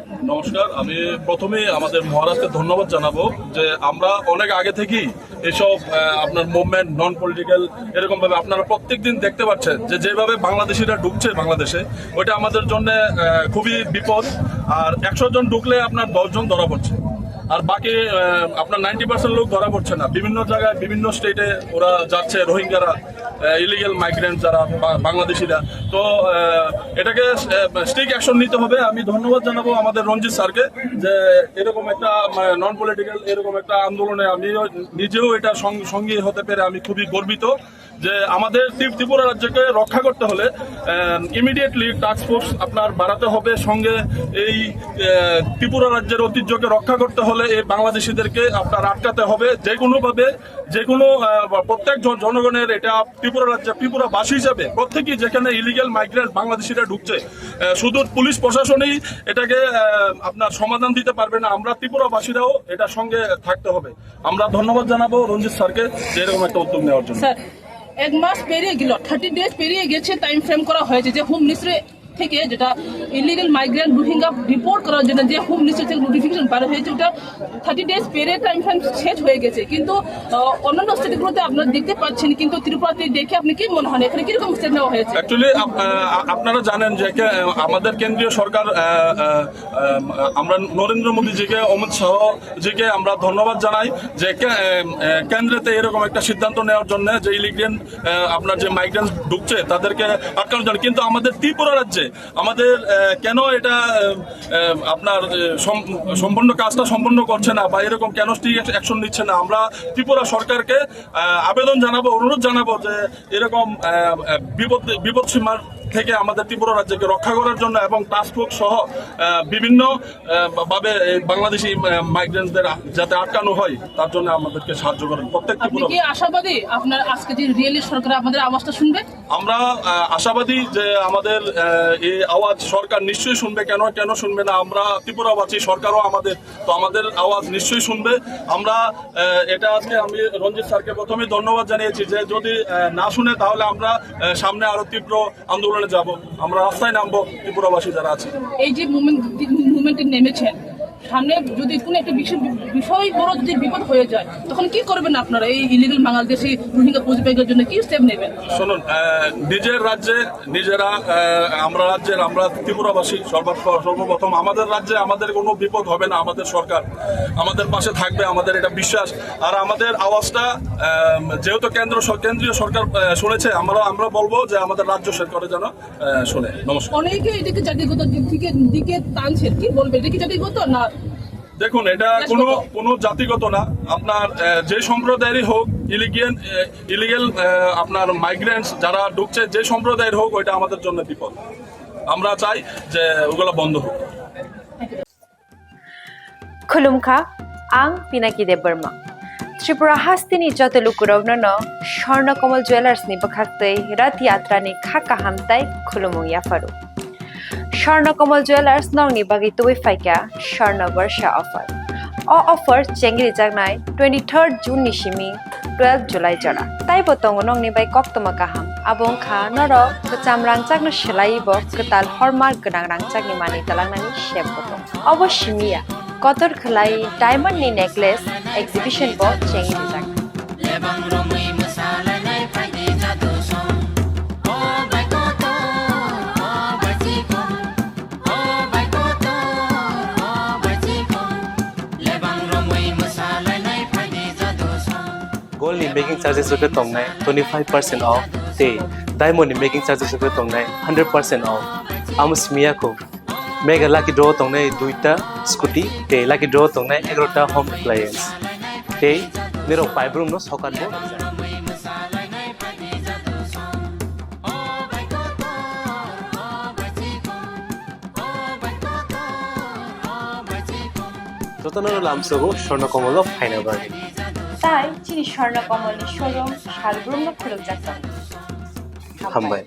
নমস্কার। আমি প্রথমেই আমাদের মহারাষ্ট্রকে ধন্যবাদ জানাবো যে আমরা অনেক আগে থেকেই এসব আপনার মুভমেন্ট নন পলিটিক্যাল এরকম ভাবে আপনারা প্রত্যেকদিন দেখতে পাচ্ছেন যে যেভাবে বাংলাদেশিরা ঢুকছে বাংলাদেশে, ওইটা আমাদের জন্য খুবই বিপদ। আর 100 জন ঢুকলে আপনার 10 জন ধরা পড়ছে, আর বাকি আপনার 90% লোক ধরা পড়ছে না। বিভিন্ন জায়গায় বিভিন্ন স্টেটে ওরা যাচ্ছে, রোহিঙ্গারা, ইলিগেল মাইগ্রেন্ট যারা বাংলাদেশিরা। তো এটাকে স্ট্রিক্ট অ্যাকশন নিতে হবে। আমি ধন্যবাদ জানাবো আমাদের রঞ্জিত স্যারকে যে এরকম একটা নন পলিটিক্যাল এরকম একটা আন্দোলনে আমি নিজেও এটা সঙ্গী হতে পেরে আমি খুবই গর্বিত। যে আমাদের ত্রিপুরা রাজ্যকে রক্ষা করতে হলে ইমিডিয়েটলি টাস্ক ফোর্স আপনার বাড়াতে হবে। সঙ্গে এই ত্রিপুরা রাজ্যের ঐতিহ্যকে রক্ষা করতে হলে এই বাংলাদেশিদেরকে আপনার আটকাতে হবে যে কোনোভাবে, যে কোনো প্রত্যেক জনগণের এটা ত্রিপুরা রাজ্যে ত্রিপুরাবাসী হিসাবে প্রত্যেকেই যেখানে ইলিগাল মাইগ্রেন্ট বাংলাদেশিরা ঢুকছে, শুধু পুলিশ প্রশাসনই এটাকে আপনার সমাধান দিতে পারবে না। আমরা ত্রিপুরাবাসীরাও এটার সঙ্গে থাকতে হবে। আমরা ধন্যবাদ জানাবো রঞ্জিত স্যারকে যে এরকম একটা উদ্যোগ নেওয়ার জন্য। এক মাস পেরিয়ে গেল, 30 ডেজ পেরিয়ে গেছে, টাইম ফ্রেম করা হয়েছে যে হোম মিনিস্ট্রি থেকে যেটা ইলিগাল মাইগ্রেন্ট রোহিঙ্গা রিপোর্ট করার জন্য যে হোম মিনিস্ট্রি থেকে নোটিফিকেশন বার হয়েছে, ওটা 30 ডেজ পেরিয়ে টাইম ফ্রেম শেষ হয়ে গেছে। কিন্তু অন্যান্য স্টেটগুলোতে আপনারা দেখতে পাচ্ছেন, কিন্তু ত্রিপুরাতে দেখে আপনি কি মনে হয় এখানে কিরকম স্টেপ নেওয়া হয়েছে? অ্যাকচুয়ালি আপনারা জানেন যে আমাদের কেন্দ্রীয় সরকার, আমরা নরেন্দ্র মোদীজিকে, অমিত শাহজিকে আমরা ধন্যবাদ জানাই যে কেন্দ্রেতে এরকম একটা সিদ্ধান্ত নেওয়ার জন্য যে ইলিগেল আপনার যে মাইগ্রেন্টস ঢুকছে তাদেরকে আটকানোর জন্য। কিন্তু আমাদের ত্রিপুরা রাজ্যে আমাদের কেন এটা আপনার সম্পূর্ণ কাজটা সম্পন্ন করছে না বা এরকম কেন স্ট্রিক্ট অ্যাকশন নিচ্ছে না, আমরা ত্রিপুরা সরকারকে আবেদন জানাবো, অনুরোধ জানাবো যে এরকম বিপদ সীমার থেকে আমাদের ত্রিপুরা রাজ্যকে রক্ষা করার জন্য এবং টাস্ক ফোর্স সহ বিভিন্ন ভাবে বাংলাদেশি মাইগ্রেন্টদের যাতে আটকানো হয় তার জন্য আমাদেরকে সাহায্য করেন প্রত্যেক ত্রিপুরা। আপনি কি আশাবাদী আপনার আজকে যে রিয়েলি সরকার আমাদের আওয়াজটা শুনবে? আমরা আশাবাদী যে আমাদের এই আওয়াজ সরকার নিশ্চয়ই শুনবে। কেন শুনবে না? আমরা ত্রিপুরাবাসী, সরকারও আমাদের আওয়াজ নিশ্চয়ই শুনবে। আমরা এটা আজকে আমি রঞ্জিত স্যারকে প্রথমে ধন্যবাদ জানিয়েছি যে যদি না শুনে তাহলে আমরা সামনে আরো তীব্র আন্দোলনে যাব, আমরা রাস্তায় নামবো ত্রিপুরাবাসী যারা আছে। এই যে মুভমেন্টে নেমেছেন, সামনে যদি কোনো একটা বিষয় বড় যদি বিপদ হয়ে যায় তখন কি করবেন আপনারা? এই ইলিগাল বাংলাদেশি রোহিঙ্গা পুঁজিবাগের জন্য কি স্টেপ নেবেন? শুনুন, নিজের রাজ্যে নিজেরা আমরা ত্রিপুরাবাসী সর্বপ্রথম আমাদের রাজ্যে আমাদের কোনো বিপদ হবে না। আমাদের সরকার আমাদের পাশে থাকবে, আমাদের এটা বিশ্বাস। আর আমাদের আওয়াজটা যেহেতু কেন্দ্রীয় সরকার শুনেছে, আমরা বলবো যে আমাদের রাজ্য সরকারের যেন শুনে। নমস্কার। অনেকে এটাকে জাতিগত দিকে টানছেন, কি বলবে? এটা কি জাতিগত না? দেখুন, এটা কোনো জাতিগত না। আপনার যে সম্প্রদায়েরই হোক, ইলিগেল আপনার মাইগ্রেন্টস যারা ঢুকছে যে সম্প্রদায়ের হোক, ওইটা আমাদের জন্য বিপদ। আমরা চাই যে ওগুলো বন্ধ হোক। খুলুমখা আং পিনাকি দেববর্মা ত্রিপুরা হাস্তিনি জতলুকুরবননো স্বর্ণকমল জুয়েলার্সনি বখাক্তৈ রথ यात्रानि खाका हामताय खुलुमु याफारु স্বর্ণকমল জুয়েলার্স নংনি বাগি তুই ফাইকা স্বর্ণ বর্ষা অফার অফার চেঙ্গিরি জাগনাই 23 জুন নিশিমি 12 জুলাই জরা তাই বতং নংনি বাই কক্তমা কাহাম আবং খা নর কচাম রাংচাকনো সেলাইব কতাল হরমার্ক গনাং রাংচাকনি মানি তালাংনানি শেপ বতং অবশ্যমিয়া কতর খলাই ডায়মন্ড নি নেকলেস এক্সিবিশন ব চেঙ্গিরি জাগ Gold in making charges rate tongnai 25% off te diamond in making charges rate tongnai 100% off amus miya ko mega lucky draw tongnai duita scooty te lucky draw tongnai 11ta home appliance te nero five room no sokat bo Totanaro lamsogo Swarnakamal final bargain তাই চিনি Swarnakamal showroom শালগ্রাম খুলুক যাচ্ছেন হামবাই